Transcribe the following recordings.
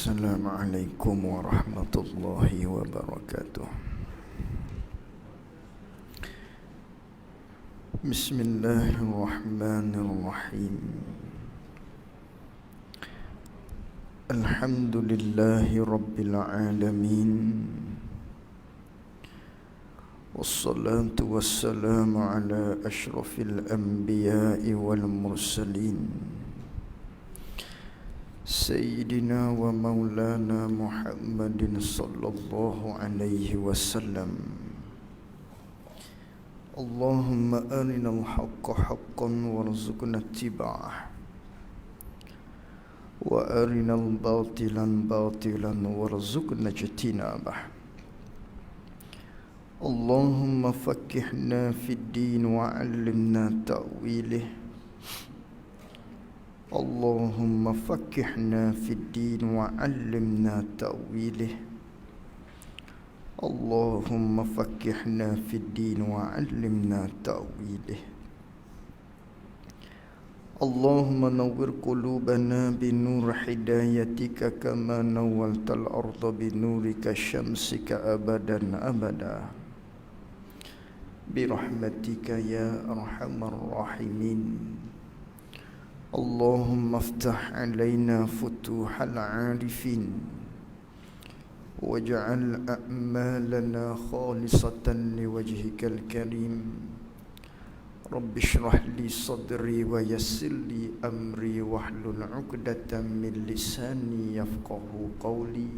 Assalamualaikum warahmatullahi wabarakatuh. Bismillahirrahmanirrahim. Alhamdulillahi rabbil alamin. Wassalatu wassalamu ala ashrafil anbiya'i wal mursalin, Sayyidina wa maulana Muhammadin sallallahu alaihi wasallam. Allahumma arinal haqqa haqqan warzuqna ittiba'ah, wa arinal batilan batilan warzuqna ijtinabah. Allahumma faqqihna fid din wa 'allimna ta'wilih. Allahumma faqqihna fid din wa 'allimna ta'wilih. Allahumma faqqihna fid din wa 'allimna ta'wilih. Allahumma nawwir qulubana binur hidayatika kama nawwaltal arda binurika syamsika abadan abada. Birahmatika ya arhamar rahimin. Allahumma aftah alaina futuhal arifin, waj'al a'malana khalisatan liwajhikal karim. Rabbi shrah li sadri wa yassir li amri wahlul 'uqdatam min lisani yafqahu qawli.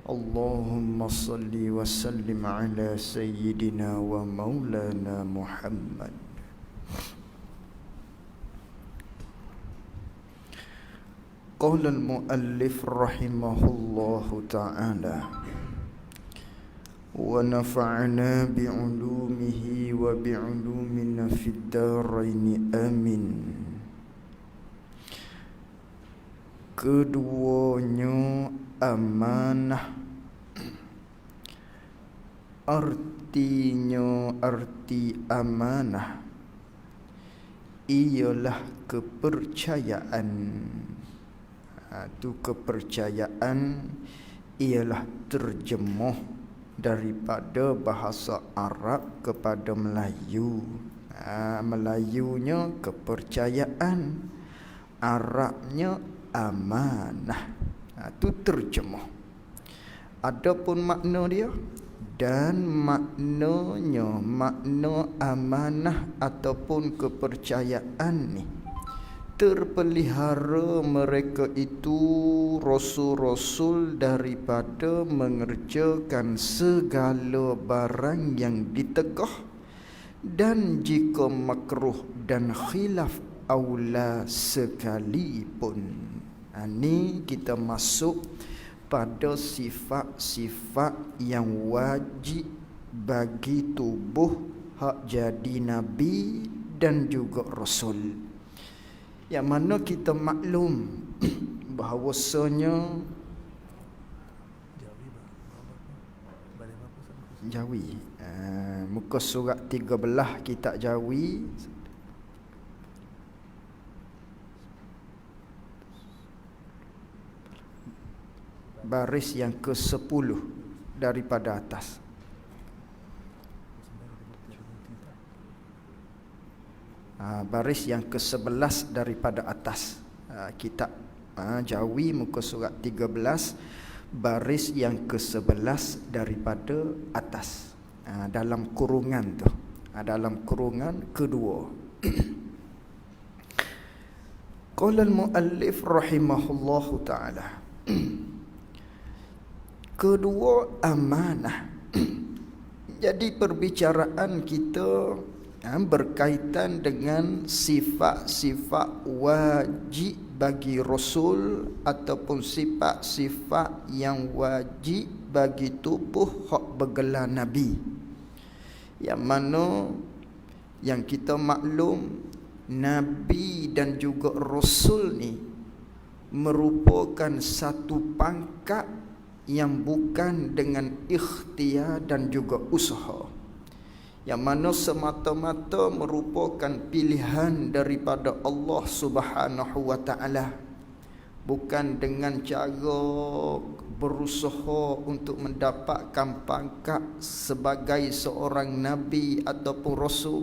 Allahumma salli wa sallim ala sayyidina wa maulana Muhammad. Qala al-muallif rahimahullahu ta'ala, wa nafa'ana bi'ulumihi wa bi'ulumina fid daraini amin. Keduanya amanah, arti amanah ialah kepercayaan. Itu kepercayaan ialah terjemuh daripada bahasa Arab kepada Melayu. Melayunya kepercayaan, Arabnya amanah. Itu terjemuh. Adapun makna dia, dan maknanya, makna amanah ataupun kepercayaan ni, terpelihara mereka itu rasul-rasul daripada mengerjakan segala barang yang ditegah, dan jika makruh dan khilaf aula sekalipun. Ini kita masuk pada sifat-sifat yang wajib bagi tubuh hak jadi nabi dan juga rasul, yang mana kita maklum bahawasanya Jawi, muka surat 13 kitab Jawi, baris yang ke-10 daripada atas. Baris yang ke-11 daripada atas. Kitab Jawi muka surat 13, baris yang ke-11 daripada atas. Dalam kurungan tu, dalam kurungan kedua. Qala al-muallif rahimahullahu ta'ala, kedua amanah. Jadi perbicaraan kita berkaitan dengan sifat-sifat wajib bagi rasul ataupun sifat-sifat yang wajib bagi tubuh hak bergelar nabi, yang mana yang kita maklum nabi dan juga rasul ni merupakan satu pangkat yang bukan dengan ikhtiar dan juga usaha, yang mana semata-mata merupakan pilihan daripada Allah Subhanahu wa ta'ala bukan dengan cara berusaha untuk mendapatkan pangkat sebagai seorang nabi ataupun rasul,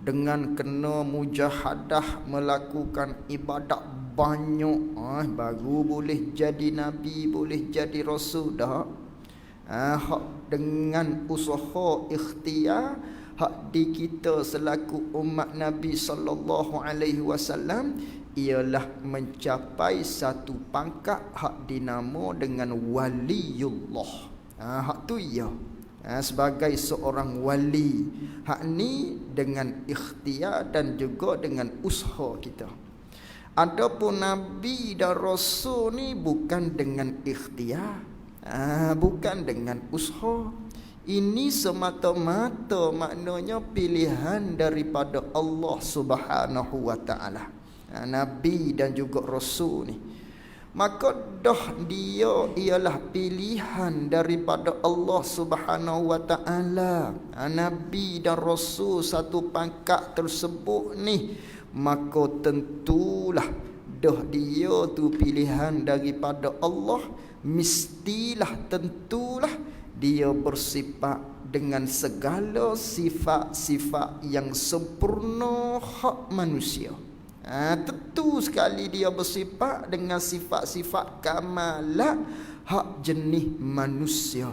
dengan kena mujahadah melakukan ibadat banyak baru boleh jadi nabi, boleh jadi rasul. Dah hak dengan usaha ikhtiar hak di kita selaku umat Nabi sallallahu alaihi wasallam ialah mencapai satu pangkat hak dinamo dengan waliullah. Hak tu ya, sebagai seorang wali. Hak ni dengan ikhtiar dan juga dengan usaha kita. Adapun nabi dan rasul ni bukan dengan ikhtiar, bukan dengan usaha. Ini semata-mata maknanya pilihan daripada Allah Subhanahu wa taala. Nabi dan juga rasul ni, maka dah dia ialah pilihan daripada Allah Subhanahu wa taala. Nabi dan rasul satu pangkat tersebut ni, maka tentulah dah dia tu pilihan daripada Allah, mestilah tentulah dia bersifat dengan segala sifat-sifat yang sempurna hak manusia. Tentu sekali dia bersifat dengan sifat-sifat kamalat hak jenis manusia,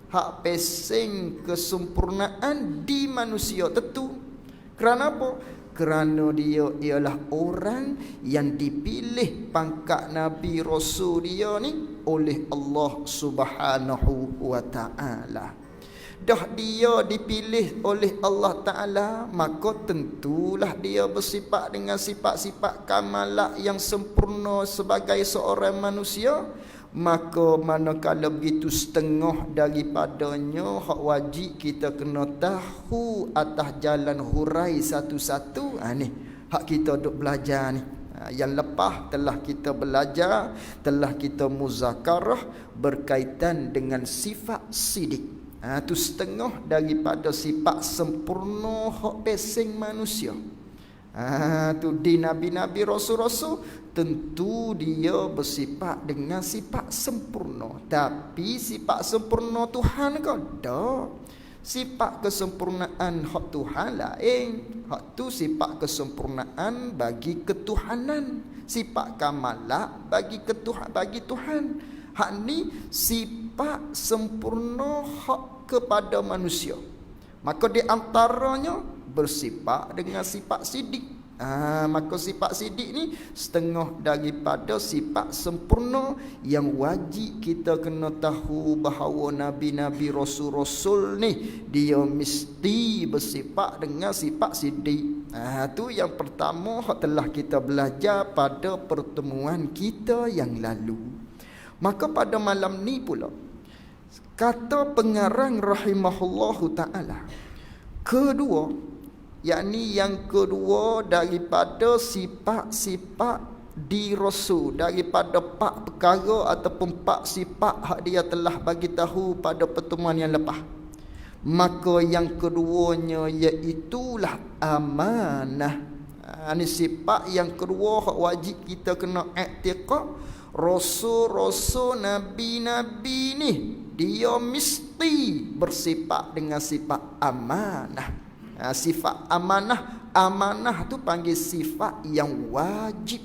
hak pesing kesempurnaan di manusia. Tentu kerana apa? Kerana dia ialah orang yang dipilih pangkat Nabi Rasul dia ni oleh Allah Subhanahu wa ta'ala. Dah dia dipilih oleh Allah Ta'ala, maka tentulah dia bersifat dengan sifat-sifat kamalat yang sempurna sebagai seorang manusia. Maka manakala begitu setengah daripadanya hak wajib kita kena tahu atas jalan hurai satu-satu. Ni hak kita duk belajar ni. Yang lepas telah kita belajar, telah kita muzakarah berkaitan dengan sifat sidik. Tu setengah daripada sifat sempurna hak pesing manusia. Tu di nabi-nabi rasul-rasul tentu dia bersifat dengan sifat sempurna. Tapi sifat sempurna Tuhan ke? Tak. Sifat kesempurnaan hak Tuhan lain. Hak tu sifat kesempurnaan bagi ketuhanan, sifat kamalat bagi Tuhan. Hak ni sifat sempurna hak kepada manusia. Maka di antaranya bersifat dengan sifat sidik. Maka sifat sidik ni setengah daripada sifat sempurna yang wajib kita kena tahu bahawa nabi-nabi rasul-rasul ni dia mesti bersifat dengan sifat sidik. Tu yang pertama yang telah kita belajar pada pertemuan kita yang lalu. Maka pada malam ni pula kata pengarang rahimahullahu ta'ala kedua, yakni yang kedua daripada sifat-sifat di rasul, daripada 4 perkara ataupun 4 sifat hak dia telah bagi tahu pada pertemuan yang lepas. Maka yang keduanya iaitulah amanah. Ini sifat yang kedua hak wajib kita kena i'tiqad. Rasul-rasul, nabi-nabi ni dia mesti bersifat dengan sifat amanah. Sifat amanah tu panggil sifat yang wajib.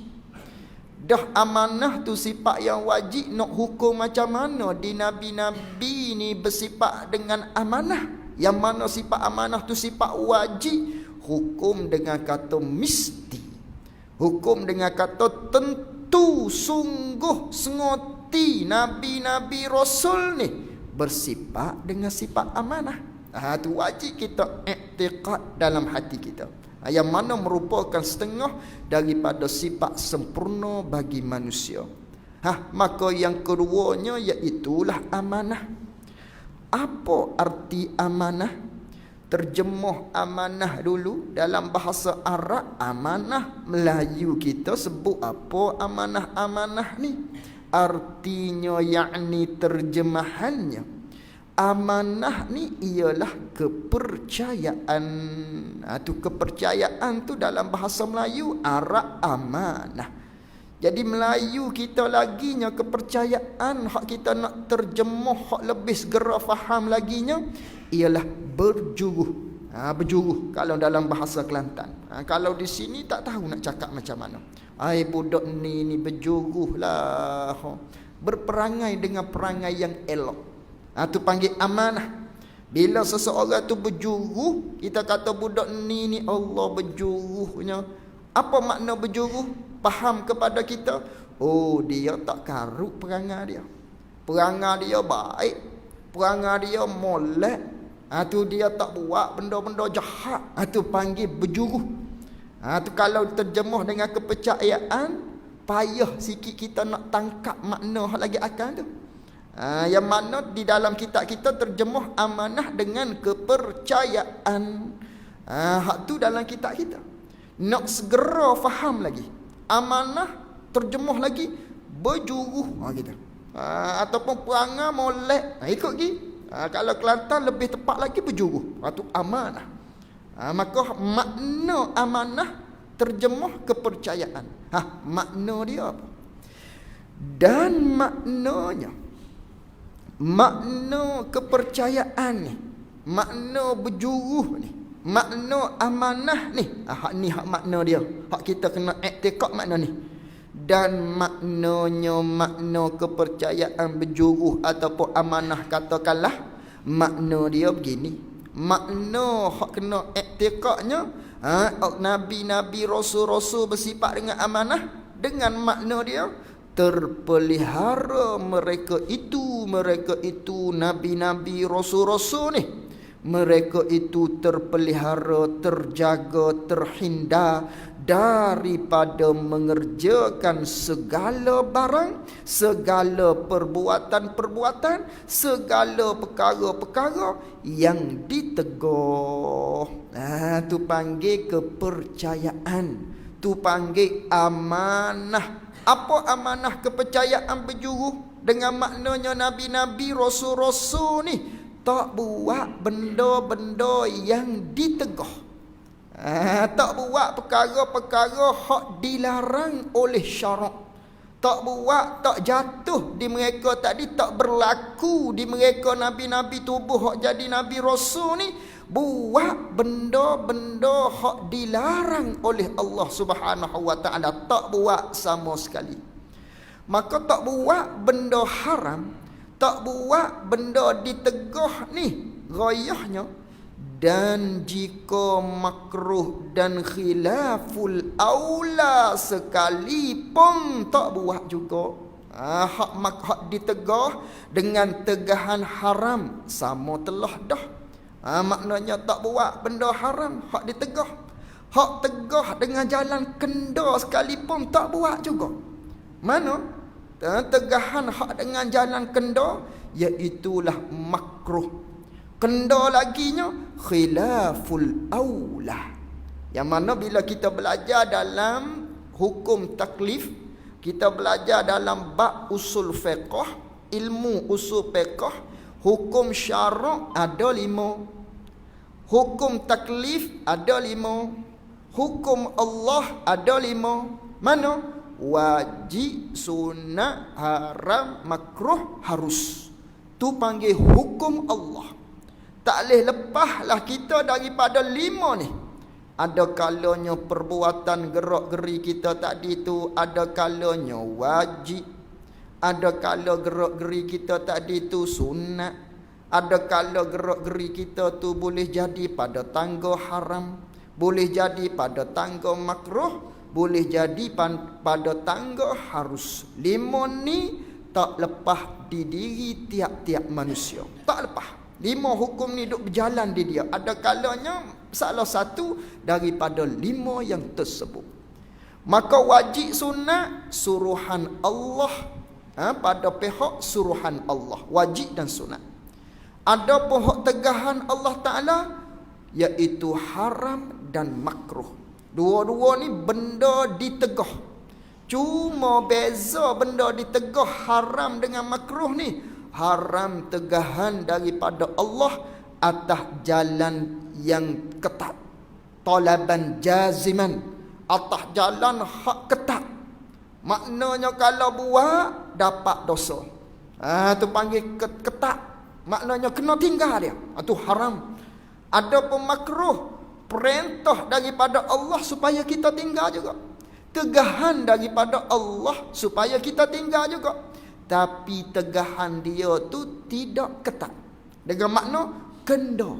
Dah amanah tu sifat yang wajib, nak hukum macam mana di nabi-nabi ni bersifat dengan amanah? Yang mana sifat amanah tu sifat wajib, hukum dengan kata mesti, hukum dengan kata tentu, sungguh sengoti nabi-nabi rasul ni bersifat dengan sifat amanah. Tu wajib kita i'tiqad dalam hati kita. Yang mana merupakan setengah daripada sifat sempurna bagi manusia. Maka yang keduanya iaitulah amanah. Apa arti amanah? Terjemah amanah dulu dalam bahasa Arab. Amanah Melayu kita sebut apa amanah-amanah ni? Artinya yakni terjemahannya, amanah ni ialah kepercayaan. Tu kepercayaan tu dalam bahasa Melayu Arab amanah. Jadi Melayu kita laginya kepercayaan hak kita nak terjemuh hak lebih segera faham laginya ialah berjuruh. Berjuruh kalau dalam bahasa Kelantan. Kalau di sini tak tahu nak cakap macam mana. Ai budak ni berjuruh lah. Berperangai dengan perangai yang elok. Tu panggil amanah. Bila seseorang tu berjuruh, kita kata budak ni Allah berjuruhnya. Apa makna berjuruh? Faham kepada kita. Oh, dia tak karut perangai dia. Perangai dia baik. Perangai dia molek. Tu dia tak buat benda-benda jahat. Tu panggil berjuruh. Tu kalau terjemuh dengan kepercayaan, payah sikit kita nak tangkap makna lagi akan tu. Yang mana di dalam kitab kita terjemuh amanah dengan kepercayaan. Hak tu dalam kitab kita. Nak segera faham lagi. Amanah terjemuh lagi berjuruh kita. Ataupun perangai molek. Ikut lagi. Kalau Kelantan lebih tepat lagi berjuruh. Itu amanah. Maka makna amanah terjemuh kepercayaan. Makna dia apa? Dan maknanya, makna kepercayaan ni, makna berjuruh ni, makna amanah ni, hak makna dia. Hak kita kena iktikad makna ni. Dan maknanya makna kepercayaan berjuruh ataupun amanah, katakanlah makna dia begini. Makna hak kena iktikadnya, nabi-nabi, rasul-rasul bersifat dengan amanah, dengan makna dia terpelihara mereka itu nabi-nabi, rasul-rasul ni, mereka itu terpelihara, terjaga, terhindar daripada mengerjakan segala barang, segala perbuatan-perbuatan, segala perkara-perkara yang ditegur. Tu panggil kepercayaan. Tu panggil amanah. Apa amanah kepercayaan berjuruh? Dengan maknanya nabi-nabi, rasul-rasul ni tak buat benda-benda yang ditegur. Tak buat perkara-perkara hak dilarang oleh syarak. Tak buat, tak jatuh di mereka tadi, tak berlaku di mereka nabi-nabi tubuh hak jadi nabi rasul ni, buat benda-benda hak dilarang oleh Allah Subhanahu wa taala, tak buat sama sekali. Maka tak buat benda haram, tak buat benda ditegur ni, gayahnya. Dan jika makruh dan khilaful aula sekalipun tak buat juga. Hak ditegur dengan tegahan haram sama telah dah. Maknanya tak buat benda haram, hak ditegur. Hak tegah dengan jalan kenda sekalipun tak buat juga. Mana? Tegahan hak dengan jalan kenda, iaitulah makruh. Kenda laginya khilaful aula. Yang mana bila kita belajar dalam hukum taklif, kita belajar dalam bab usul fiqh, ilmu usul fiqh, hukum syarak ada 5. Hukum taklif ada 5. Hukum Allah ada 5. Mana? Wajib, sunat, haram, makruh, harus. Tu panggil hukum Allah. Tak boleh lepaslah kita daripada 5 ni. Ada kalanya perbuatan gerak-geri kita tadi tu, ada kalanya wajib. Ada kala gerak-geri kita tadi tu sunat. Ada kala gerak-geri kita tu boleh jadi pada tangga haram, boleh jadi pada tangga makruh, boleh jadi pada tangga harus. 5 ni tak lepas di diri tiap-tiap manusia. Tak lepas. 5 hukum ni duk berjalan di dia. Ada kalanya salah satu daripada 5 yang tersebut. Maka wajib sunat suruhan Allah, pada pihak suruhan Allah, wajib dan sunat. Ada pihak tegahan Allah Ta'ala, iaitu haram dan makruh. Dua-dua ni benda ditegah. Cuma beza benda ditegah haram dengan makruh ni. Haram tegahan daripada Allah atas jalan yang ketat, talaban jaziman, atas jalan hak ketat. Maknanya kalau buat dapat dosa. Tu panggil ketat. Maknanya kena tinggal dia. Tu haram. Ada pun makruh, perintah daripada Allah supaya kita tinggal juga. Tegahan daripada Allah supaya kita tinggal juga. Tapi tegahan dia tu tidak ketat. Dengan makna kena.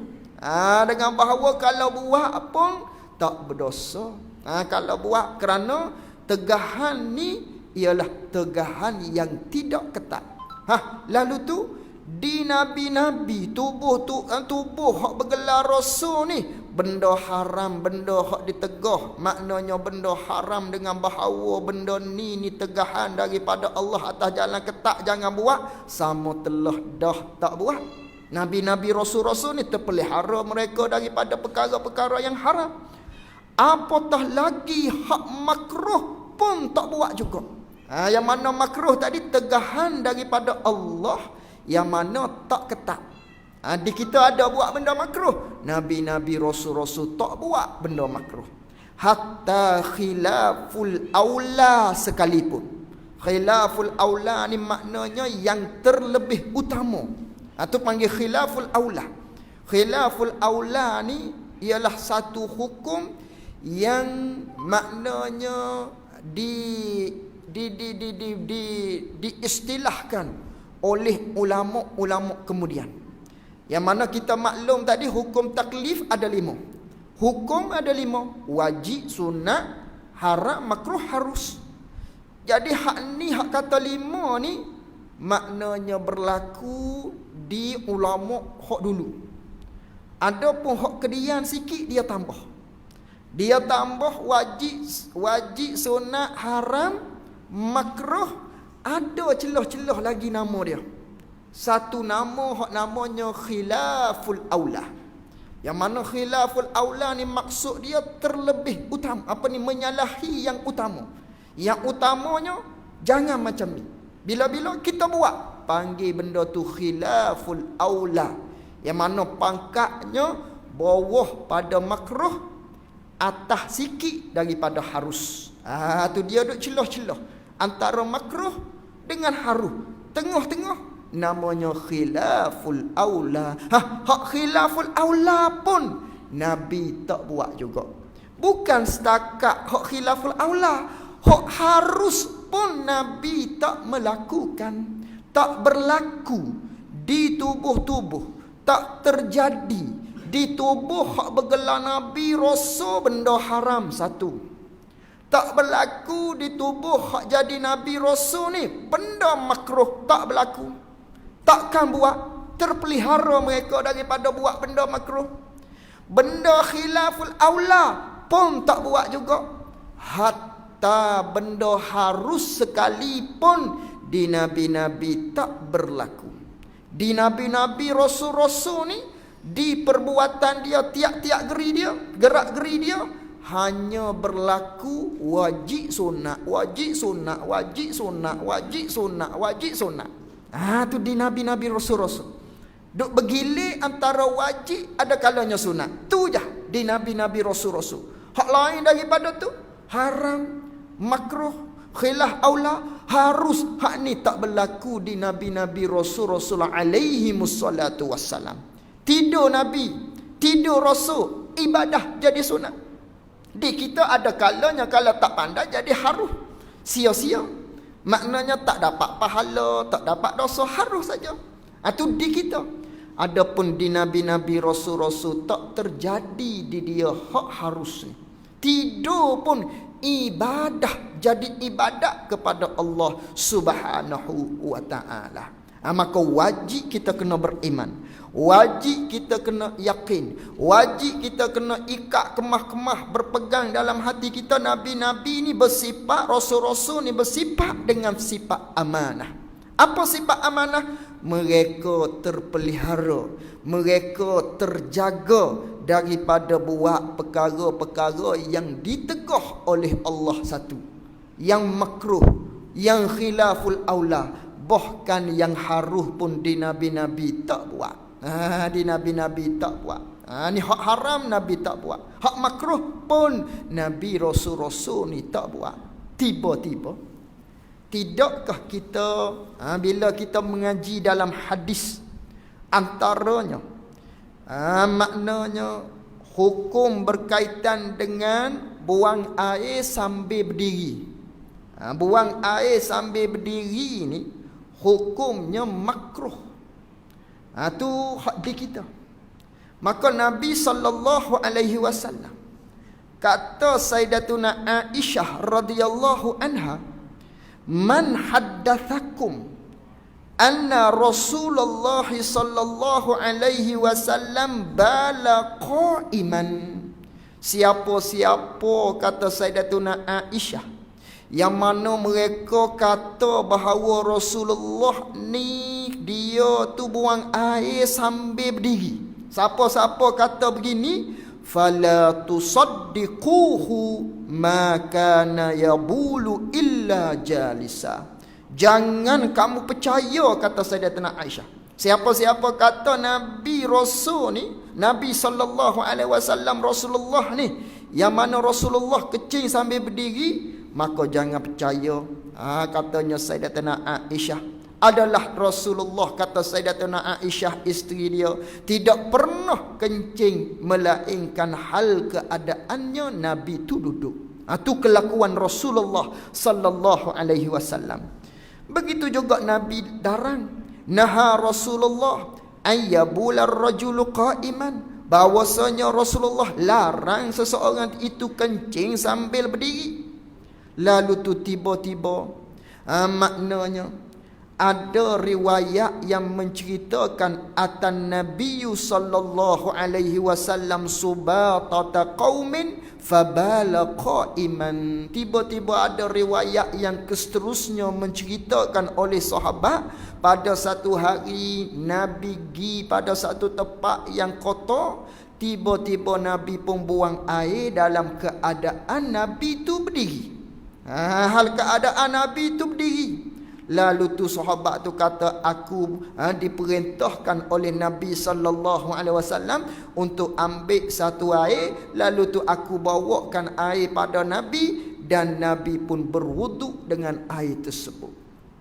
Dengan bahawa kalau buat pun tak berdosa. Kalau buat kerana tegahan ni ialah tegahan yang tidak ketat. Lalu tu di nabi-nabi tubuh hak bergelar rasul ni benda haram, benda hak ditegah. Maknanya benda haram dengan bahawa benda ni tegahan daripada Allah atas jalan ketat, jangan buat, sama telah dah tak buat. Nabi-nabi rasul-rasul ni terpelihara mereka daripada perkara-perkara yang haram. Apatah lagi hak makruh pun tak buat juga. Yang mana makruh tadi tegahan daripada Allah, yang mana tak ketat. Di kita ada buat benda makruh, nabi-nabi rasul-rasul tak buat benda makruh. Hatta khilaful aula sekalipun. Khilaful aula ni maknanya yang terlebih utama. Itu panggil khilaful aula. Khilaful aula ni ialah satu hukum yang maknanya diistilahkan oleh ulama-ulama kemudian. Yang mana kita maklum tadi hukum taklif ada 5. Hukum ada 5. Wajib, sunat, haram, makruh, harus. Jadi hak kata 5 ni maknanya berlaku di ulama hak dulu. Ada pun hak kedian sikit dia tambah. Dia tambah wajib, sunat, haram, makruh, ada celah-celah lagi nama dia. Satu nama hak namanya khilaful aula. Yang mana khilaful aula ni maksud dia terlebih utama, menyalahi yang utama. Yang utamanya jangan macam ni. Bila-bila kita buat, panggil benda tu khilaful aula. Yang mana pangkatnya bawah pada makruh, atas sikit daripada harus. Tu dia duk celah-celah antara makruh dengan harus. Tengah-tengah namanya khilaful aula. Hak khilaful aula pun Nabi tak buat juga. Bukan setakat hak khilaful aula, hak harus pun Nabi tak melakukan. Tak berlaku di tubuh-tubuh, tak terjadi di tubuh hak bergelar Nabi Rasul benda haram satu. Tak berlaku di tubuh hak jadi Nabi Rasul ni benda makruh, tak berlaku. Takkan buat. Terpelihara mereka daripada buat benda makruh. Benda khilaful aula pun tak buat juga. Hatta benda harus sekalipun di nabi-nabi tak berlaku. Di nabi-nabi rasul-rasul ni, di perbuatan dia, tiap-tiap gerak geri dia hanya berlaku wajib sunat, wajib sunat, wajib sunat, wajib sunat, wajib sunat. Tu di nabi-nabi rasul-rasul. Duk bergilir antara wajib ada kalanya sunat. Tu je di nabi-nabi rasul-rasul. Hak lain daripada tu haram, makruh, khilaf aula, harus. Hak ni tak berlaku di nabi-nabi rasul-rasul alaihi wassalatu wassalam. Tidur nabi, tidur rasul, ibadah jadi sunat. Di kita ada kalanya kalau tak pandai jadi harus, sia-sia. Maknanya tak dapat pahala, tak dapat dosa, harus saja. Itu di kita. Adapun di nabi-nabi rasul-rasul tak terjadi di dia hak harus ni. Tidur pun ibadah, jadi ibadat kepada Allah Subhanahu wa taala. Maka wajib kita kena beriman. Wajib kita kena yakin. Wajib kita kena ikat kemah-kemah, berpegang dalam hati kita. Nabi-nabi ni bersifat, rasul-rasul ni bersifat dengan sifat amanah. Apa sifat amanah? Mereka terpelihara, mereka terjaga daripada buat perkara-perkara yang ditegah oleh Allah satu, yang makruh, yang khilaful aula, bahkan yang haruh pun di nabi-nabi tak buat. Di nabi-nabi tak buat. Ni hak haram Nabi tak buat. Hak makruh pun Nabi rasul-rasul ni tak buat. Tiba-tiba Tidakkah kita bila kita mengaji dalam hadis, antaranya maknanya hukum berkaitan dengan buang air sambil berdiri. Buang air sambil berdiri ni hukumnya makruh. Tu hak di kita. Maka Nabi sallallahu alaihi wasallam kata Sayyidatuna Aisyah radhiyallahu anha, "Man haddatsakum anna Rasulullah sallallahu alaihi wasallam bala qa'iman." Siapa-siapa, kata Sayyidatuna Aisyah, yang mana mereka kata bahawa Rasulullah ni dia tu buang air sambil berdiri. Siapa-siapa kata begini, fala tusaddiquhu ma kana yabulu illa jalisa. Jangan kamu percaya, kata Sayyidatuna Aisyah. Siapa-siapa kata Nabi Rasul ni, Nabi sallallahu alaihi wasallam Rasulullah ni, yang mana Rasulullah kecil sambil berdiri, maka jangan percaya. Katanya Sayyidatuna Aisyah, adalah Rasulullah, kata Sayyidatuna Aisyah isteri dia, tidak pernah kencing melainkan hal keadaannya Nabi tu duduk. Itu kelakuan Rasulullah sallallahu alaihi wasallam. Begitu juga Nabi darang, naha Rasulullah ayyabula ar-rajulu qa'iman, bahwasanya Rasulullah larang seseorang itu kencing sambil berdiri. Lalu tu tiba-tiba maknanya ada riwayat yang menceritakan atan Nabi sallallahu alaihi wasallam subatata qaumin fabala qa'iman. Tiba-tiba ada riwayat yang seterusnya menceritakan oleh sahabat, pada satu hari Nabi pergi pada satu tempat yang kotor, tiba-tiba Nabi pun buang air dalam keadaan Nabi tu berdiri. Hal keadaan Nabi tu berdiri. Lalu tu sahabat tu kata, aku diperintahkan oleh Nabi sallallahu alaihi wasallam untuk ambil satu air, lalu tu aku bawakan air pada Nabi dan Nabi pun berwuduk dengan air tersebut.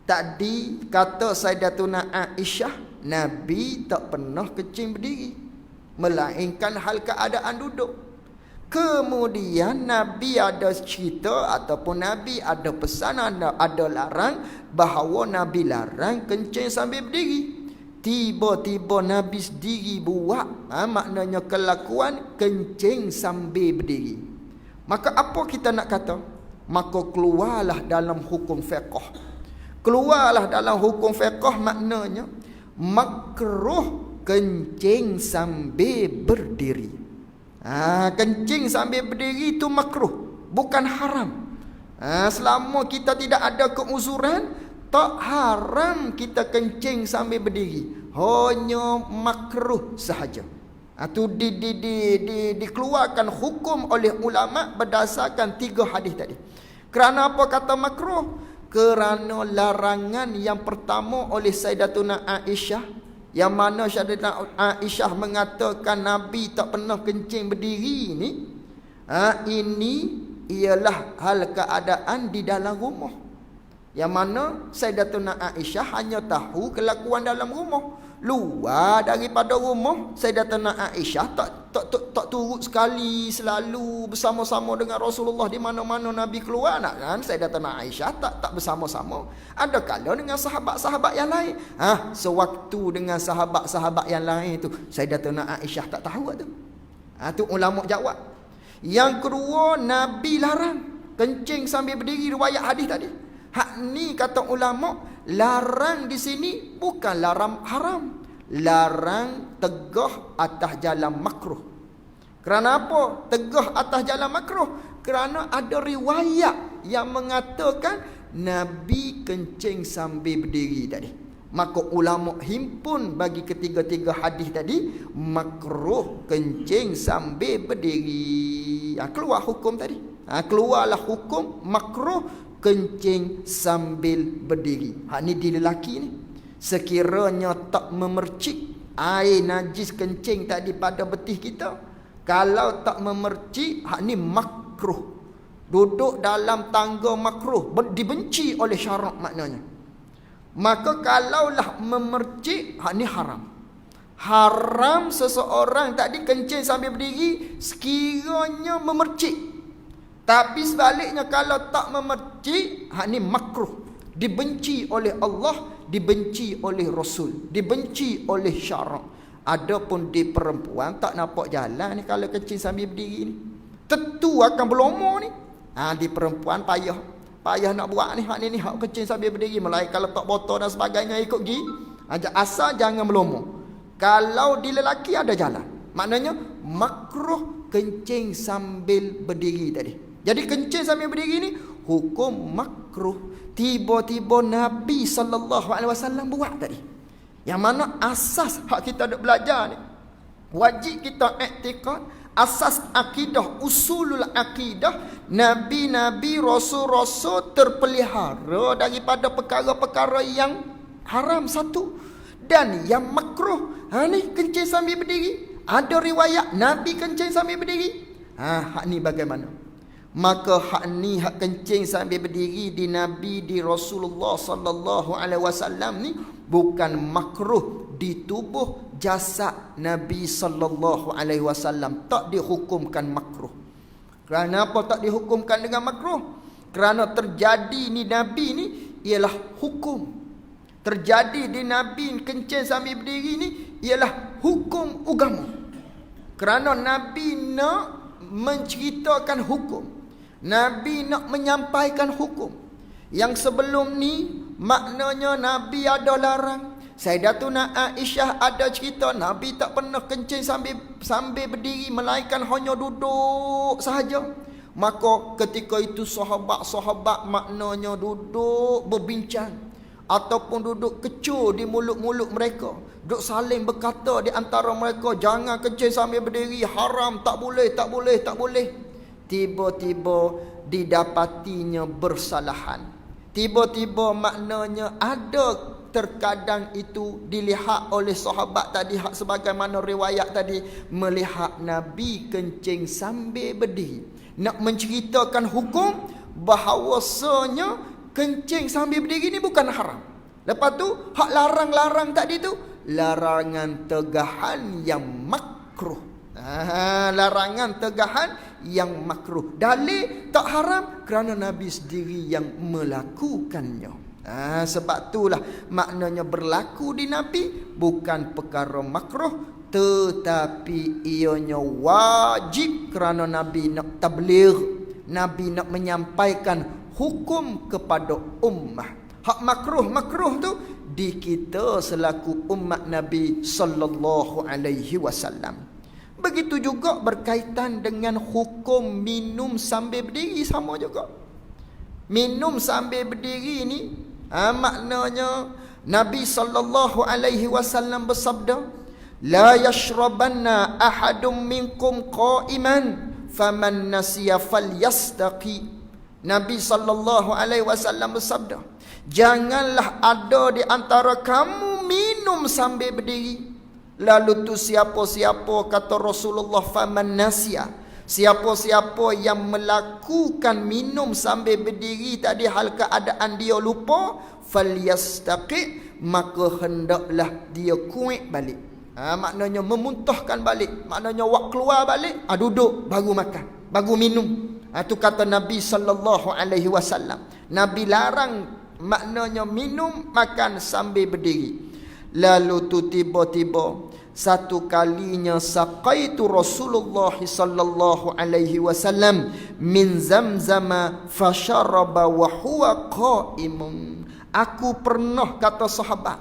Tadi kata Sayyidatuna Aisyah, Nabi tak pernah kencing berdiri melainkan hal keadaan duduk. Kemudian Nabi ada cerita ataupun Nabi ada pesan, ada larang bahawa Nabi larang kencing sambil berdiri. Tiba-tiba Nabi sendiri buat, maknanya kelakuan kencing sambil berdiri. Maka apa kita nak kata? Maka keluarlah dalam hukum fiqh. Keluarlah dalam hukum fiqh maknanya makruh kencing sambil berdiri. Kencing sambil berdiri itu makruh, bukan haram. Selama kita tidak ada keuzuran, tak haram kita kencing sambil berdiri, hanya makruh sahaja. Itu dikeluarkan hukum oleh ulama berdasarkan 3 hadis tadi. Kerana apa kata makruh? Kerana larangan yang pertama oleh Sayyidatuna Aisyah, yang mana Sayyidatuna Aisyah mengatakan Nabi tak pernah kencing berdiri ni, ini ialah hal keadaan di dalam rumah. Yang mana Sayyidatuna Aisyah hanya tahu kelakuan dalam rumah. Luar daripada rumah, Sayyidatuna Aisyah tak turut sekali selalu bersama-sama dengan Rasulullah di mana-mana Nabi keluar, nak kan? Sayyidatuna Aisyah tak bersama-sama. Ada kala dengan sahabat-sahabat yang lain. Sewaktu dengan sahabat-sahabat yang lain tu, Sayyidatuna Aisyah tak tahu tu. Tu ulama jawab. Yang kedua, Nabi larang kencing sambil berdiri, riwayat hadis tadi. Hak ni kata ulama, larang di sini bukan larang haram, larang tegah atas jalan makruh. Kerana apa? Tegah atas jalan makruh? Kerana ada riwayat yang mengatakan Nabi kencing sambil berdiri tadi. Maka ulama himpun bagi ketiga-tiga hadis tadi makruh kencing sambil berdiri. Keluar hukum tadi. Keluarlah hukum makruh kencing sambil berdiri. Hak ni di lelaki ni, sekiranya tak memercik air najis kencing tadi pada betih kita, kalau tak memercik, hak ni makruh. duduk dalam tangga makruh, dibenci oleh syarak maknanya. Maka kalaulah memercik, hak ni haram. Haram seseorang tadi kencing sambil berdiri sekiranya memercik. Tapi sebaliknya kalau tak memercik, hak ni makruh. Dibenci oleh Allah, dibenci oleh Rasul, dibenci oleh syarak. Adapun di perempuan tak nampak jalan ni kalau kencing sambil berdiri ni, tentu akan berlumur ni. Di perempuan payah nak buat ni. Hak ni hak kencing sambil berdiri. Melainkan kalau tak botol dan sebagainya ikut gi. Asal jangan berlumur. Kalau di lelaki ada jalan. Maknanya makruh kencing sambil berdiri tadi. Jadi kencing sambil berdiri ni hukum makruh. Tiba-tiba Nabi SAW buat tadi. Yang mana asas hak kita duk belajar ni, wajib kita iktikad, asas akidah, usulul akidah, nabi-nabi, rasul-rasul terpelihara daripada perkara-perkara yang haram satu dan yang makruh. Ni kencing sambil berdiri. Ada riwayat Nabi kencing sambil berdiri. Hak ni bagaimana? Maka hak ni, hak kencing sambil berdiri di Nabi, di Rasulullah sallallahu alaihi wasallam ni bukan makruh di tubuh jasad Nabi sallallahu alaihi wasallam, tak dihukumkan makruh. Kerana apa tak dihukumkan dengan makruh? Kerana terjadi ni Nabi ni ialah hukum. Terjadi di Nabi kencing sambil berdiri ni ialah hukum agama. Kerana Nabi nak menceritakan hukum, Nabi nak menyampaikan hukum. Yang sebelum ni maknanya Nabi ada larang. Sayyidatuna Aisyah ada cerita Nabi tak pernah kencing sambil berdiri, melainkan hanya duduk sahaja. Maka ketika itu sahabat-sahabat maknanya duduk berbincang ataupun duduk kecup di mulut-mulut mereka, duduk saling berkata di antara mereka, jangan kencing sambil berdiri, haram, tak boleh, tak boleh, tak boleh. Tiba-tiba didapatinya bersalahan. Tiba-tiba maknanya ada terkadang itu dilihat oleh sahabat tadi, sebagaimana riwayat tadi, melihat Nabi kencing sambil berdiri, nak menceritakan hukum bahawasanya kencing sambil berdiri ni bukan haram. Lepas tu hak larang-larang tadi tu larangan tegahan yang makruh. Larangan tegahan yang makruh. Dalil tak haram kerana Nabi sendiri yang melakukannya. Sebab itulah maknanya berlaku di Nabi bukan perkara makruh, tetapi ianya wajib kerana Nabi nak tabligh, Nabi nak menyampaikan hukum kepada ummah. Hak makruh tu di kita selaku umat Nabi sallallahu alaihi wasallam. Begitu juga berkaitan dengan hukum minum sambil berdiri, sama juga. Minum sambil berdiri ni maknanya Nabi sallallahu alaihi wasallam bersabda, la yashrabanna ahadum minkum qa'iman faman nasiya falyastaqi. Nabi sallallahu alaihi wasallam bersabda, janganlah ada di antara kamu minum sambil berdiri. Lalu tu siapa-siapa, kata Rasulullah, faman nasiya, siapa-siapa yang melakukan minum sambil berdiri tadi hal keadaan dia lupa, falyastaqi, maka hendaklah dia kuik balik. Maknanya memuntahkan balik, maknanya wak keluar balik, duduk baru makan, baru minum. Itu kata Nabi sallallahu alaihi wasallam. Nabi larang maknanya minum makan sambil berdiri. Lalu tu tiba-tiba satu kalinya saqaitu Rasulullah sallallahu alaihi wasallam min zamzama fasharaba wa huwa qaimun. Aku pernah, kata sahabat,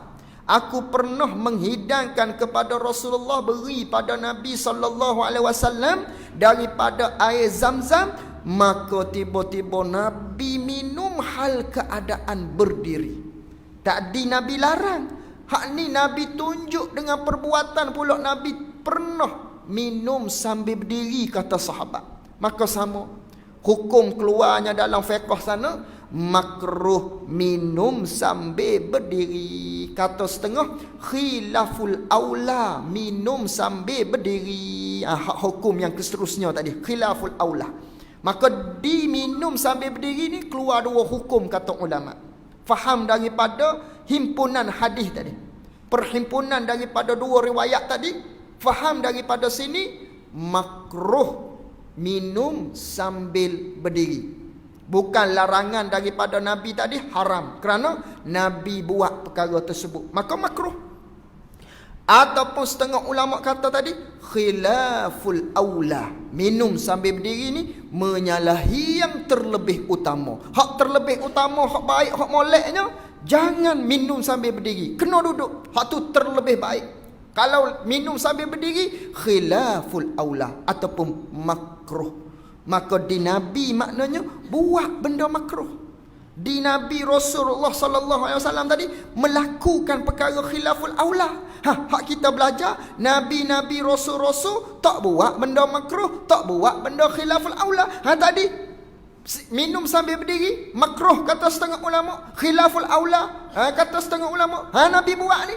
aku pernah menghidangkan kepada Rasulullah, beri pada Nabi sallallahu alaihi wasallam daripada air Zamzam, maka tiba-tiba Nabi minum hal keadaan berdiri. Tadi Nabi larang, hak ni Nabi tunjuk dengan perbuatan pula. Nabi pernah minum sambil berdiri, kata sahabat. Maka sama hukum keluarnya dalam fiqh sana, makruh minum sambil berdiri. Kata setengah, khilaful aula, minum sambil berdiri. Hak hukum yang seterusnya tadi, khilaful aula. Maka diminum sambil berdiri ni keluar dua hukum kata ulama. Faham daripada himpunan hadis tadi. Perhimpunan daripada dua riwayat tadi. Faham daripada sini makruh minum sambil berdiri. Bukan larangan daripada Nabi tadi haram. Kerana Nabi buat perkara tersebut. Maka makruh. Ataupun setengah ulama kata tadi khilaful aula. Minum sambil berdiri ni menyalahi yang terlebih utama. Hak terlebih utama, hak baik, hak moleknya, jangan minum sambil berdiri. Kena duduk. Hak tu terlebih baik. Kalau minum sambil berdiri khilaful aula ataupun makruh. Maka di Nabi maknanya buat benda makruh. Di Nabi Rasulullah sallallahu alaihi wasallam tadi melakukan perkara khilaful aula. Hak kita belajar Nabi-Nabi Rasul-Rasul tak buat benda makruh, tak buat benda khilaful aula. Tadi minum sambil berdiri makruh kata setengah ulama, khilaful aula kata setengah ulama. Nabi buat ni.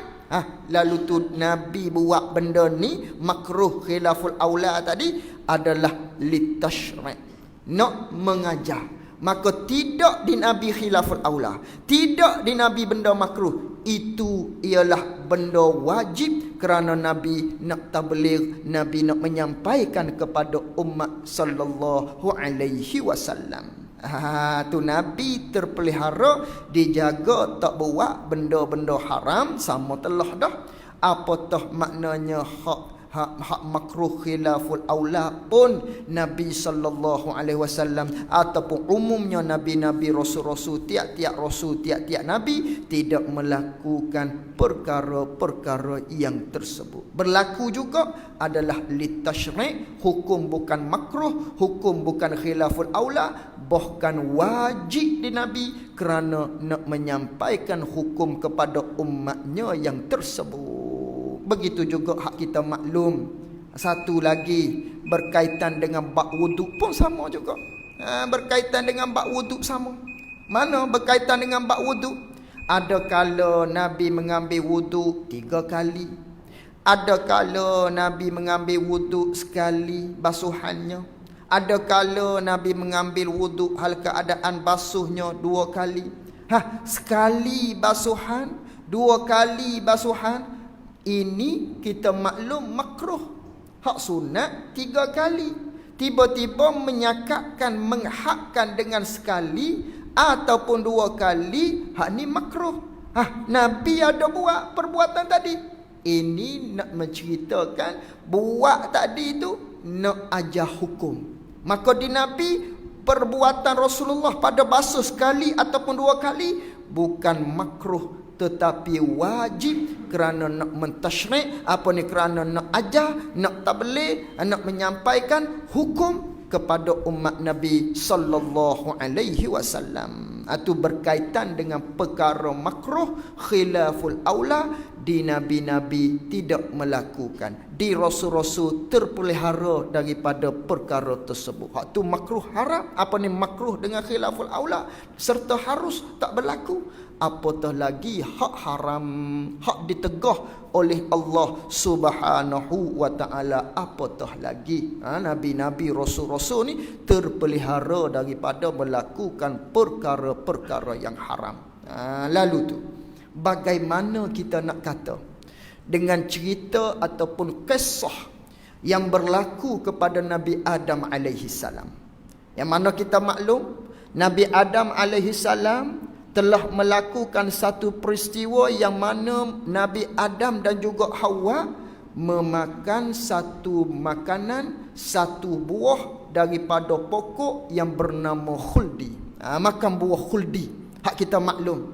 Lalu tu Nabi buat benda ni makruh khilaful aula tadi adalah litashri', nak mengajar. Maka tidak di Nabi khilaful aula, tidak di Nabi benda makruh. Itu ialah benda wajib kerana Nabi nak tabligh, Nabi nak menyampaikan kepada umat sallallahu alaihi wasallam. Tu Nabi terpelihara, dijaga tak buat benda-benda haram. Sama telah dah. Apatah maknanya hak makruh khilaful aula pun Nabi sallallahu alaihi wasallam ataupun umumnya nabi-nabi rasul-rasul, tiap-tiap rasul, tiap-tiap nabi tidak melakukan perkara-perkara yang tersebut. Berlaku juga adalah litashri', hukum bukan makruh, hukum bukan khilaful aula, bahkan wajib di Nabi kerana nak menyampaikan hukum kepada umatnya yang tersebut. Begitu juga hak kita maklum. Satu lagi berkaitan dengan bab wuduk pun sama juga. Berkaitan dengan bab wuduk sama. Mana berkaitan dengan bab wuduk? Ada kala Nabi mengambil wuduk 3 kali. Ada kala Nabi mengambil wuduk sekali basuhannya. Ada kala Nabi mengambil wuduk hal keadaan basuhnya 2 kali. Sekali basuhan, 2 kali basuhan. Ini kita maklum makruh. Hak sunat 3 kali. Tiba-tiba menyakapkan, menghakkan dengan sekali ataupun 2 kali, hak ni makruh. Nabi ada buat perbuatan tadi. Ini nak menceritakan buat tadi tu nak ajar hukum. Maka di Nabi perbuatan Rasulullah pada basuh sekali ataupun 2 kali bukan makruh, tetapi wajib kerana nak mentashri', kerana nak ajar, nak tabligh, nak menyampaikan hukum kepada umat Nabi sallallahu alaihi wasallam. Itu berkaitan dengan perkara makruh khilaful aula. Di nabi-nabi tidak melakukan, di rasul-rasul terpelihara daripada perkara tersebut. Hak tu makruh haram, makruh dengan khilaful aula serta harus tak berlaku. Apatah lagi hak haram, hak ditegah oleh Allah Subhanahu wa taala. Apatah lagi nabi-nabi rasul-rasul ni terpelihara daripada melakukan perkara-perkara yang haram. Lalu tu bagaimana kita nak kata dengan cerita ataupun kisah yang berlaku kepada Nabi Adam alaihi salam, yang mana kita maklum Nabi Adam alaihi salam telah melakukan satu peristiwa yang mana Nabi Adam dan juga Hawa memakan satu makanan, satu buah daripada pokok yang bernama khuldi. Makan buah khuldi, hak kita maklum.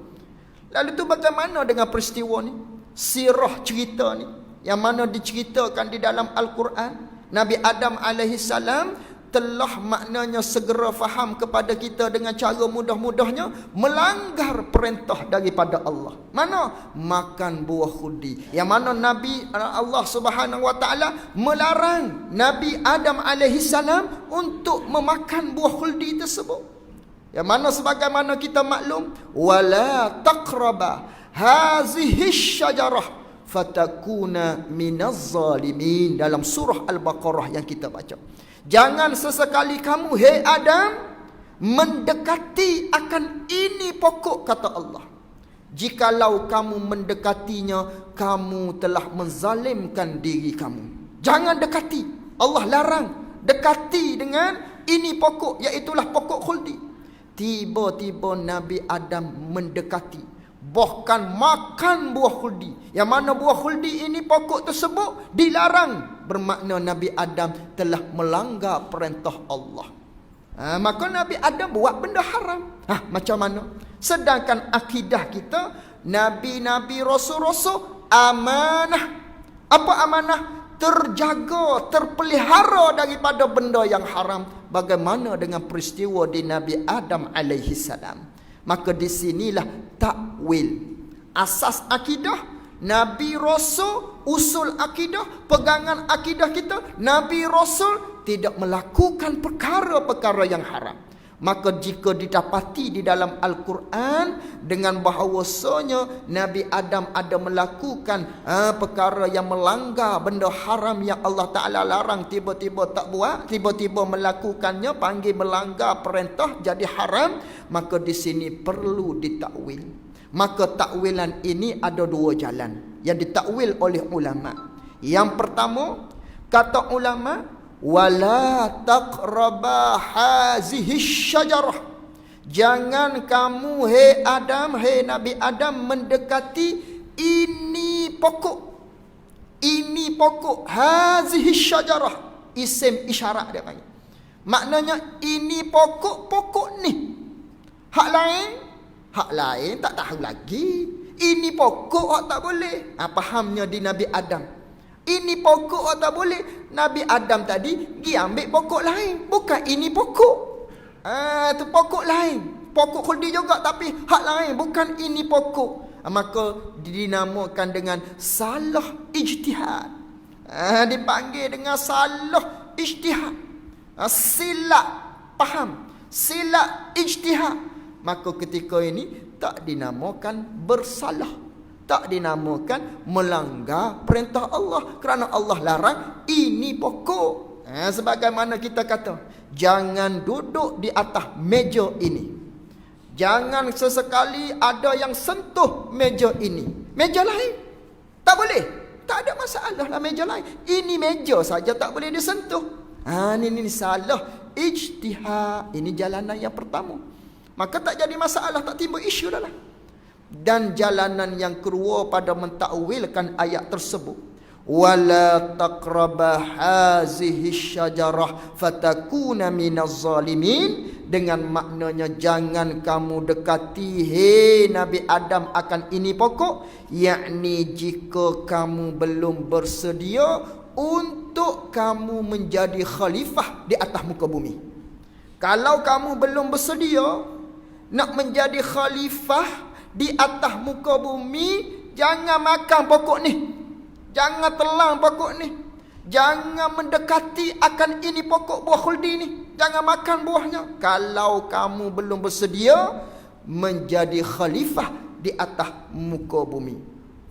Lalu tu bagaimana dengan peristiwa ni? Sirah cerita ni yang mana diceritakan di dalam Al-Quran. Nabi Adam alaihi salam telah maknanya segera faham kepada kita dengan cara mudah-mudahnya melanggar perintah daripada Allah. Mana? Makan buah khuldi. Yang mana Nabi Allah Subhanahu wa taala melarang Nabi Adam alaihi salam untuk memakan buah khuldi tersebut. Yang mana sebagaimana kita maklum, wala taqraba hazihi syajarah fatakuna minaz zalimin, dalam surah Al-Baqarah yang kita baca. Jangan sesekali kamu, hei Adam, mendekati akan ini pokok, kata Allah. Jikalau kamu mendekatinya, kamu telah menzalimkan diri kamu. Jangan dekati. Allah larang dekati dengan ini pokok, iaitulah pokok khuldi. Tiba-tiba Nabi Adam mendekati, bahkan makan buah khuldi. Yang mana buah khuldi ini, pokok tersebut dilarang. Bermakna Nabi Adam telah melanggar perintah Allah. Maka Nabi Adam buat benda haram. Macam mana? Sedangkan akidah kita, Nabi-Nabi, Rasul-Rasul, amanah. Apa amanah? Terjaga, terpelihara daripada benda yang haram. Bagaimana dengan peristiwa di Nabi Adam alaihi salam? Maka di sinilah takwil. Asas akidah, Nabi Rasul, usul akidah, pegangan akidah kita, Nabi Rasul tidak melakukan perkara-perkara yang haram. Maka jika didapati di dalam Al-Quran dengan bahawasanya Nabi Adam ada melakukan perkara yang melanggar benda haram yang Allah Ta'ala larang, tiba-tiba tak buat, tiba-tiba melakukannya, panggil melanggar perintah, jadi haram, maka di sini perlu ditakwil. Maka takwilan ini ada dua jalan yang ditakwil oleh ulama. Yang pertama, kata ulama, wala taqraba hazihi syajarah. Jangan kamu, hei Adam, hei Nabi Adam, mendekati ini pokok. Ini pokok, hazihi syajarah. Isim isyarat dia panggil. Maknanya ini pokok, pokok ni. Hak lain tak tahu lagi. Ini pokok hak tak boleh. Fahamnya di Nabi Adam. Ini pokok tak boleh. Nabi Adam tadi pergi ambil pokok lain. Bukan ini pokok. Itu pokok lain. Pokok khuldi juga tapi hak lain. Bukan ini pokok. Maka dinamakan dengan salah ijtihad. Dipanggil dengan salah ijtihad. Silap faham. Silap ijtihad. Maka ketika ini tak dinamakan bersalah. Tak dinamakan melanggar perintah Allah. Kerana Allah larang ini pokok. Sebagaimana kita kata, jangan duduk di atas meja ini. Jangan sesekali ada yang sentuh meja ini. Meja lain tak boleh. Tak ada masalah lah meja lain. Ini meja saja tak boleh disentuh. Ini salah ijtihad. Ini jalanan yang pertama. Maka tak jadi masalah, tak timbul isu dah lah. Dan jalanan yang kedua pada mentakwilkan ayat tersebut, wala taqraba hazihi syajarah fatakuna minaz zalimin, dengan maknanya jangan kamu dekati, hei Nabi Adam, akan ini pokok, yakni jika kamu belum bersedia untuk kamu menjadi khalifah di atas muka bumi. Kalau kamu belum bersedia nak menjadi khalifah di atas muka bumi, jangan makan pokok ni. Jangan telan pokok ni. Jangan mendekati akan ini pokok buah khuldi ni. Jangan makan buahnya. Kalau kamu belum bersedia menjadi khalifah di atas muka bumi.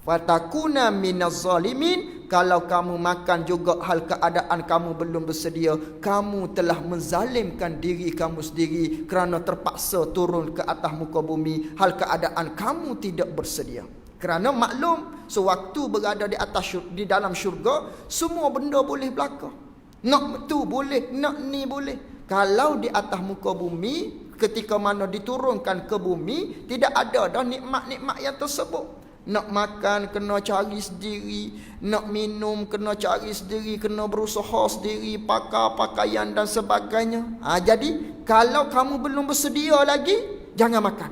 Fatakuna minaz zalimin. Kalau kamu makan juga hal keadaan kamu belum bersedia, kamu telah menzalimkan diri kamu sendiri kerana terpaksa turun ke atas muka bumi hal keadaan kamu tidak bersedia. Kerana maklum, sewaktu berada di atas di dalam syurga, semua benda boleh berlaku. Nak tu boleh, nak ni boleh. Kalau di atas muka bumi, ketika mana diturunkan ke bumi, tidak ada dah nikmat-nikmat yang tersebut. Nak makan kena cari sendiri, nak minum kena cari sendiri, kena berusaha sendiri, pakai pakaian dan sebagainya. Jadi kalau kamu belum bersedia lagi, jangan makan.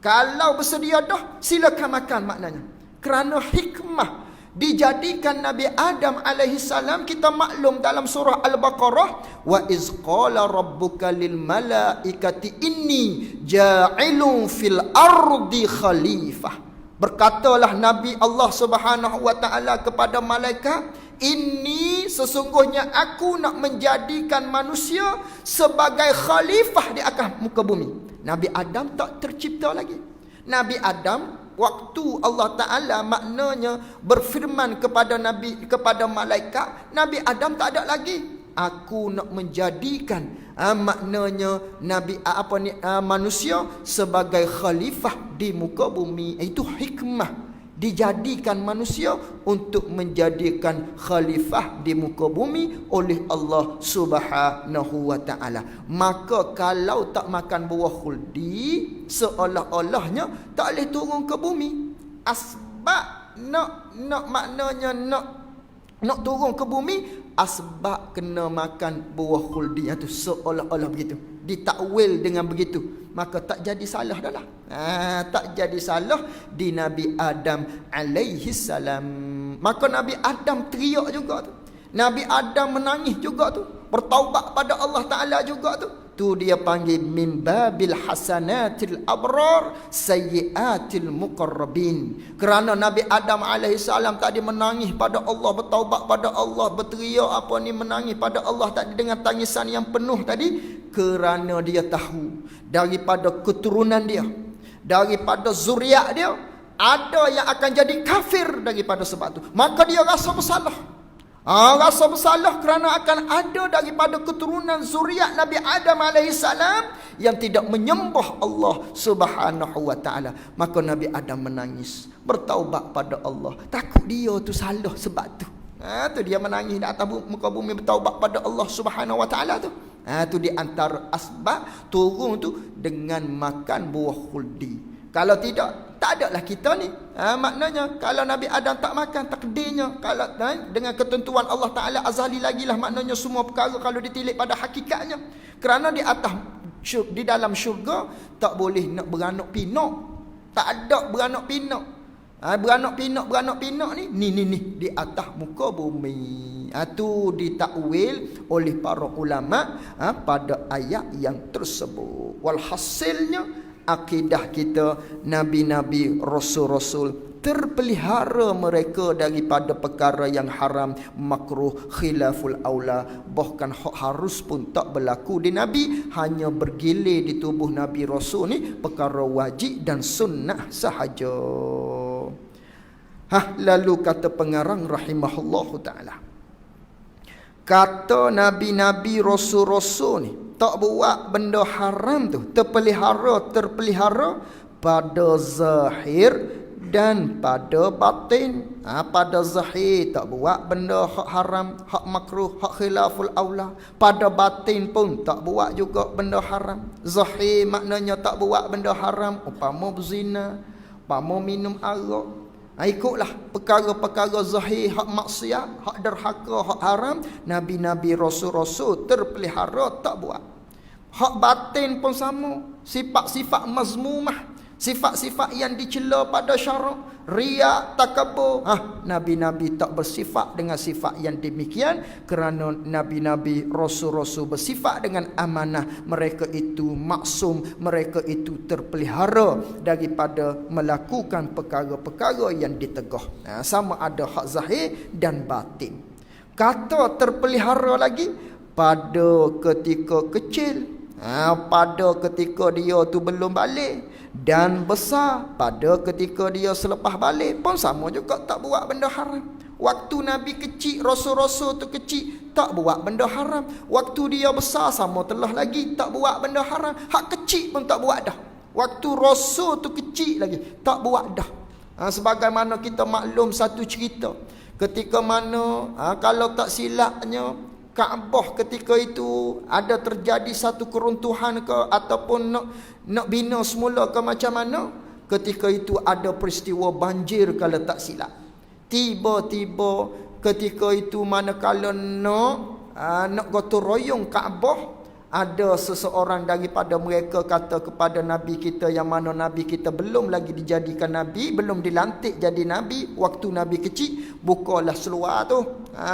Kalau bersedia dah, silakan makan maknanya. Kerana hikmah dijadikan Nabi Adam alaihi salam, kita maklum dalam surah Al-Baqarah, wa iz qala rabbuka lil malaikati inni ja'ilun fil ardi khalifah. Berkatalah Nabi Allah Subhanahu wa taala kepada malaikat, ini sesungguhnya aku nak menjadikan manusia sebagai khalifah di atas muka bumi. Nabi Adam tak tercipta lagi. Nabi Adam, waktu Allah Ta'ala maknanya berfirman kepada malaikat, Nabi Adam tak ada lagi. Aku nak menjadikan maknanya Nabi manusia sebagai khalifah di muka bumi. Itu hikmah. Dijadikan manusia untuk menjadikan khalifah di muka bumi oleh Allah Subhanahu wa ta'ala. Maka kalau tak makan buah khuldi, seolah-olahnya tak boleh turun ke bumi. Asbab maknanya nak turun ke bumi, asbab kena makan buah khuldi. Itu seolah-olah begitu, ditakwil dengan begitu. Maka tak jadi salah dah lah. Tak jadi salah di Nabi Adam alaihi salam. Maka Nabi Adam teriak juga tu. Nabi Adam menangis juga tu. Bertaubat pada Allah Ta'ala juga tu. Tu dia panggil min babil hasanatil abrar sayyiatil muqarrabin. Kerana Nabi Adam AS tadi menangis pada Allah, bertaubat pada Allah, berteriak menangis pada Allah tadi dengan tangisan yang penuh tadi. Kerana dia tahu daripada keturunan dia, daripada zuriat dia, ada yang akan jadi kafir daripada sebab tu. Maka dia rasa bersalah. Rasa bersalah kerana akan ada daripada keturunan zuriat Nabi Adam AS yang tidak menyembah Allah Subhanahu wa ta'ala. Maka Nabi Adam menangis, bertaubat pada Allah. Takut dia tu salah sebab tu. Tu dia menangis di atas muka bumi, bertaubat pada Allah Subhanahu wa ta'ala tu. Tu di antara asbab turun tu dengan makan buah khuldi. Kalau tidak, tak adalah kita ni. Maknanya kalau Nabi Adam tak makan, takdirnya kalau dengan ketentuan Allah Ta'ala azali lagi lah, maknanya semua perkara kalau ditilik pada hakikatnya. Kerana di dalam syurga tak boleh nak beranak pinak. Tak ada beranak pinak. Beranak pinak ni di atas muka bumi. Itu ditakwil oleh para ulama pada ayat yang tersebut. Walhasilnya akidah kita, nabi-nabi, rasul-rasul, terpelihara mereka daripada perkara yang haram, makruh, khilaful aula. Bahkan harus pun tak berlaku di Nabi. Hanya bergilir di tubuh Nabi Rasul ni perkara wajib dan sunnah sahaja. Lalu kata pengarang rahimahullahu ta'ala, kata nabi-nabi, rasul-rasul ni tak buat benda haram tu, terpelihara pada zahir dan pada batin. Pada zahir tak buat benda hak haram, hak makruh, hak khilaful aula. Pada batin pun tak buat juga benda haram. Zahir maknanya tak buat benda haram, umpama berzina, umpama minum arak. Ikutlah perkara-perkara zahir, hak maksiat, hak derhaka, hak haram. Nabi-nabi, rasul-rasul terpelihara tak buat. Hak batin pun sama. Sifat-sifat mazmumah, sifat-sifat yang dicela pada syarak, riak, takabur. Nabi-nabi tak bersifat dengan sifat yang demikian. Kerana nabi-nabi, rasul-rasul bersifat dengan amanah. Mereka itu maksum, mereka itu terpelihara daripada melakukan perkara-perkara yang ditegah. Sama ada hak zahir dan batin. Kata terpelihara lagi pada ketika kecil, pada ketika dia tu belum balik, dan besar pada ketika dia selepas balik pun sama juga tak buat benda haram. Waktu Nabi kecil, rasul-rasul tu kecil, tak buat benda haram. Waktu dia besar sama telah lagi, tak buat benda haram. Hak kecil pun tak buat dah. Waktu rasul tu kecil lagi, tak buat dah. Sebagaimana kita maklum satu cerita, ketika mana kalau tak silapnya Kaabah ketika itu ada terjadi satu keruntuhan ke ataupun nak bina semula ke macam mana, ketika itu ada peristiwa banjir kalau tak silap. Tiba-tiba ketika itu manakala nak gotong royong Kaabah, ada seseorang daripada mereka kata kepada Nabi kita, yang mana Nabi kita belum lagi dijadikan Nabi, belum dilantik jadi Nabi. Waktu Nabi kecil, bukalah seluar tu.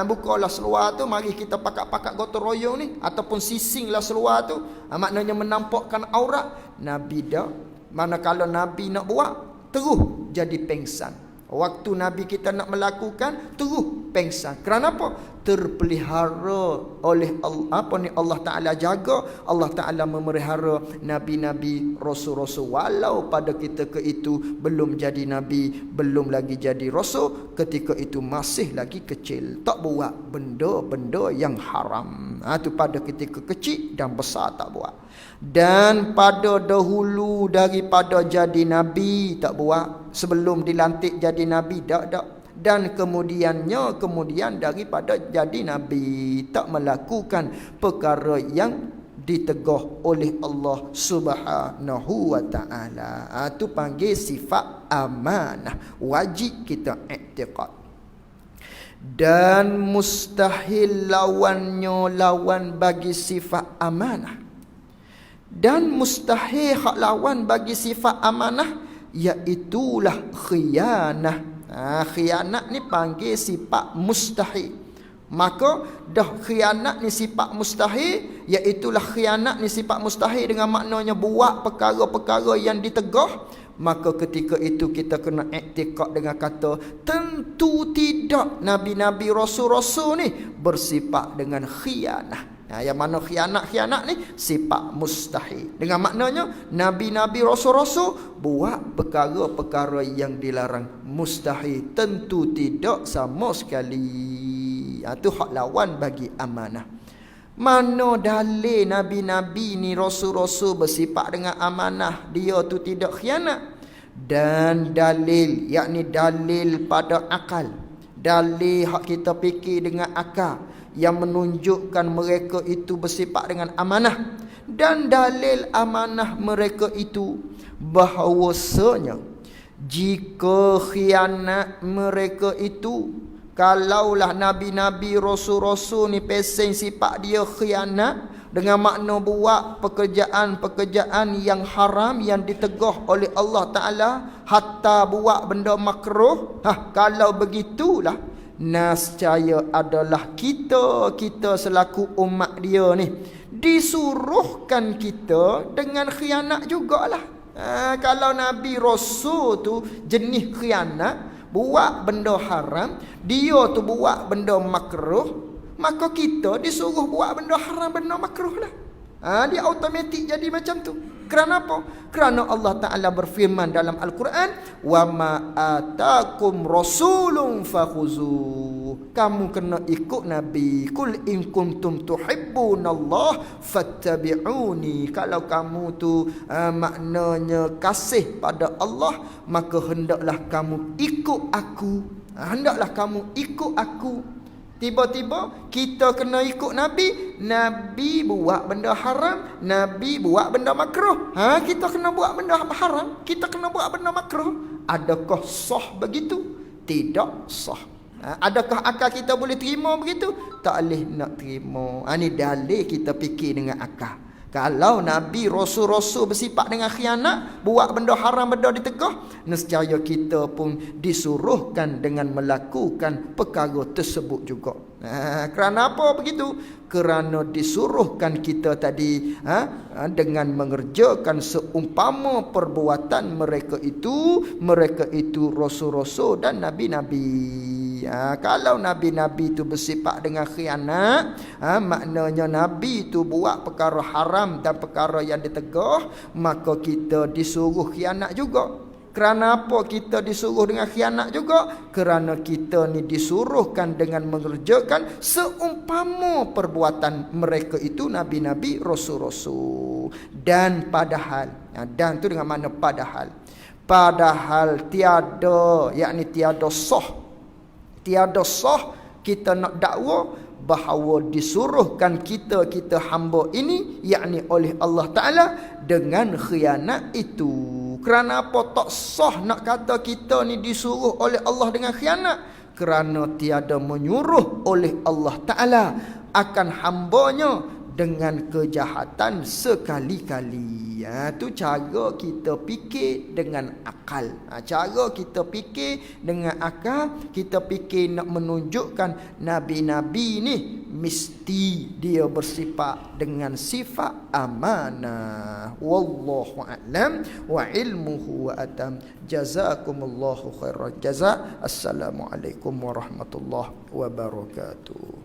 Bukalah seluar tu, mari kita pakat-pakat gotong royong ni. Ataupun sisinglah seluar tu. Maknanya menampakkan aurat. Nabi dah, manakala Nabi nak buat, terus jadi pengsan. Waktu Nabi kita nak melakukan, terus pengsan. Kerana apa? Terpelihara oleh Allah Ta'ala jaga. Allah Ta'ala memelihara Nabi-Nabi, Rasul-Rasul. Walau pada kita ke itu belum jadi Nabi, belum lagi jadi Rasul, ketika itu masih lagi kecil, tak buat benda-benda yang haram. Itu pada ketika kecil dan besar tak buat. Dan pada dahulu daripada jadi Nabi tak buat. Sebelum dilantik jadi Nabi tak. Dan kemudian daripada jadi Nabi tak melakukan perkara yang ditegah oleh Allah Subhanahu wa ta'ala. Itu panggil sifat amanah. Wajib kita i'tiqad. Dan mustahil lawan bagi sifat amanah. Dan mustahil hak lawan bagi sifat amanah, iaitulah khianah. Khianat ni panggil sifat mustahil. Maka dah khianat ni sifat mustahil, iaitulah khianat ni sifat mustahil dengan maknanya buat perkara-perkara yang ditegah. Maka ketika itu kita kena i'tiqad dengan kata tentu tidak Nabi-Nabi, Rasul-Rasul ni bersifat dengan khianah. Yang mana khianat ni sifat mustahil. Dengan maknanya Nabi-Nabi, Rasul-Rasul buat perkara-perkara yang dilarang, mustahil, tentu tidak sama sekali. Itu hak lawan bagi amanah. Mana dalil Nabi-Nabi ni, Rasul-Rasul bersifat dengan amanah, dia tu tidak khianat? Dan dalil, yakni dalil pada akal, dalil hak kita fikir dengan akal, yang menunjukkan mereka itu bersifat dengan amanah. Dan dalil amanah mereka itu bahawasanya jika khianat mereka itu, kalaulah Nabi-Nabi, Rasul-Rasul ni pesing sifat dia khianat, dengan makna buat pekerjaan-pekerjaan yang haram, yang ditegah oleh Allah Ta'ala, hatta buat benda makruh. Kalau begitulah, nascaya adalah kita selaku umat dia ni disuruhkan kita dengan khianat jugalah. Kalau Nabi Rasul tu jenis khianat, buat benda haram, dia tu buat benda makruh, maka kita disuruh buat benda haram, benda makruh lah. Dia automatik jadi macam tu. Kerana apa? Kerana Allah Ta'ala berfirman dalam Al-Quran, wa ma atakum rasulun fakhuzuh. Kamu kena ikut Nabi. Kul in kuntum tuhibbunallah fattabi'uni. Kalau kamu tu maknanya kasih pada Allah, maka hendaklah kamu ikut aku. Hendaklah kamu ikut aku. Tiba-tiba kita kena ikut Nabi. Nabi buat benda haram, Nabi buat benda makruh. Kita kena buat benda haram, kita kena buat benda makruh. Adakah sah begitu? Tidak sah. Adakah akal kita boleh terima begitu? Tak boleh nak terima. Ini dalil kita fikir dengan akal. Kalau Nabi, Rasul-Rasul bersifat dengan khianat, buat benda haram, benda ditegah, nescaya kita pun disuruhkan dengan melakukan perkara tersebut juga. Kerana apa begitu? Kerana disuruhkan kita tadi dengan mengerjakan seumpama perbuatan mereka itu Rasul-Rasul dan Nabi-Nabi. Kalau Nabi-Nabi itu bersifat dengan khianat, maknanya Nabi itu buat perkara haram dan perkara yang ditegah, maka kita disuruh khianat juga. Kerana apa kita disuruh dengan khianat juga? Kerana kita ni disuruhkan dengan mengerjakan seumpama perbuatan mereka itu Nabi-Nabi, Rasul-Rasul. Dan padahal, dan tu dengan mana padahal tiada, yakni tiada sah kita nak dakwa bahawa disuruhkan kita hamba ini, yakni oleh Allah Ta'ala, dengan khianat itu. Kerana apa tak sah nak kata kita ni disuruh oleh Allah dengan khianat? Kerana tiada menyuruh oleh Allah Ta'ala akan hambanya dengan kejahatan sekali-kali. Tu cara kita fikir dengan akal. Cara kita fikir dengan akal, kita fikir nak menunjukkan nabi-nabi ni mesti dia bersifat dengan sifat amanah. Wallahu a'lam wa ilmuhu wa atam. Jazakumullahu khairan jazaa. Assalamualaikum warahmatullahi wabarakatuh.